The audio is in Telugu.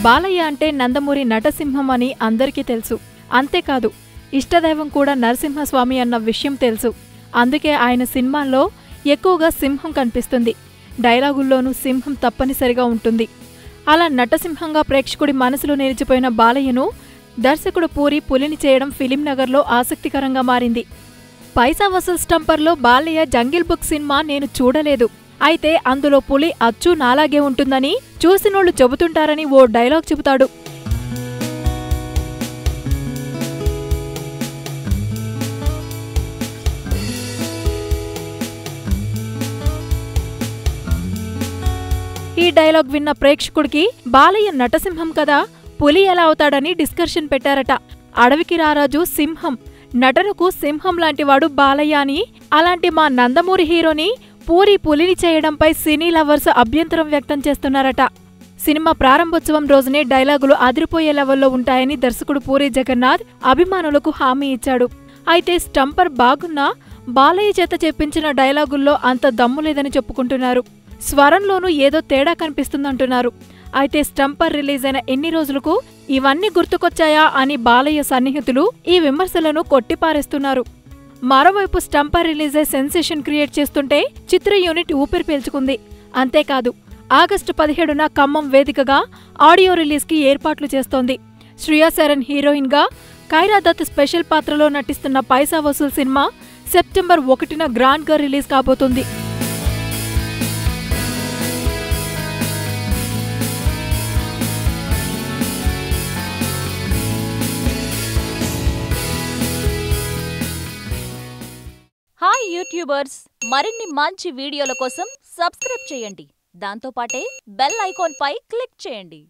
బాలయ్య అంటే నందమూరి నటసింహం అని అందరికీ తెలుసు. అంతేకాదు ఇష్టదైవం కూడా నరసింహస్వామి అన్న విషయం తెలుసు. అందుకే ఆయన సినిమాల్లో ఎక్కువగా సింహం కనిపిస్తుంది. డైలాగుల్లోనూ సింహం తప్పనిసరిగా ఉంటుంది. అలా నటసింహంగా ప్రేక్షకుడి మనసులో నిలిచిపోయిన బాలయ్యను దర్శకుడు పూరి పులిని చేయడం ఫిలింనగర్లో ఆసక్తికరంగా మారింది. పైసా Vasool స్టంపర్లో Balayya jungle book cinema నేను చూడలేదు. అయితే అందులో పులి అచ్చు నాలాగే ఉంటుందని చూసినోళ్లు చెబుతుంటారని ఓ డైలాగ్ చెబుతాడు. ఈ డైలాగ్ విన్న ప్రేక్షకుడికి బాలయ్య నటసింహం కదా, పులి ఎలా అవుతాడని డిస్కషన్ పెట్టారట. అడవికి రారాజు సింహం, నటనకు సింహం లాంటివాడు బాలయ్య అని, అలాంటి మా నందమూరి హీరోని పూరి పులిని చేయడంపై సినీ లవర్స్ అభ్యంతరం వ్యక్తం చేస్తున్నారట. సినిమా ప్రారంభోత్సవం రోజునే డైలాగులు అదిరిపోయే లెవెల్లో ఉంటాయని దర్శకుడు పూరి జగన్నాథ్ అభిమానులకు హామీ ఇచ్చాడు. అయితే స్టంపర్ బాగున్నా బాలయ్య చేత చెప్పించిన డైలాగుల్లో అంత దమ్ములేదని చెప్పుకుంటున్నారు. స్వరంలోనూ ఏదో తేడా కనిపిస్తుందంటున్నారు. అయితే స్టంపర్ రిలీజ్ అయిన ఎన్ని రోజులకు ఇవన్నీ గుర్తుకొచ్చాయా అని బాలయ్య సన్నిహితులు ఈ విమర్శలను కొట్టిపారేస్తున్నారు. మరోవైపు స్టంపర్ రిలీజ్ అయి సెన్సేషన్ క్రియేట్ చేస్తుంటే చిత్ర యూనిట్ ఊపిరి పీల్చుకుంది. అంతేకాదు ఆగస్టు 17న ఖమ్మం వేదికగా ఆడియో రిలీజ్కి ఏర్పాట్లు చేస్తోంది. శ్రియా శరణ్ హీరోయిన్ గా, కైరా దత్ స్పెషల్ పాత్రలో నటిస్తున్న పైసా వసూల్ సినిమా సెప్టెంబర్ 1న గ్రాండ్ గా రిలీజ్ కాబోతుంది. హాయ్ యూట్యూబర్స్, మరిన్ని మంచి వీడియోల కోసం సబ్స్క్రైబ్ చేయండి. దాంతోపాటే బెల్ ఐకాన్ పై క్లిక్ చేయండి.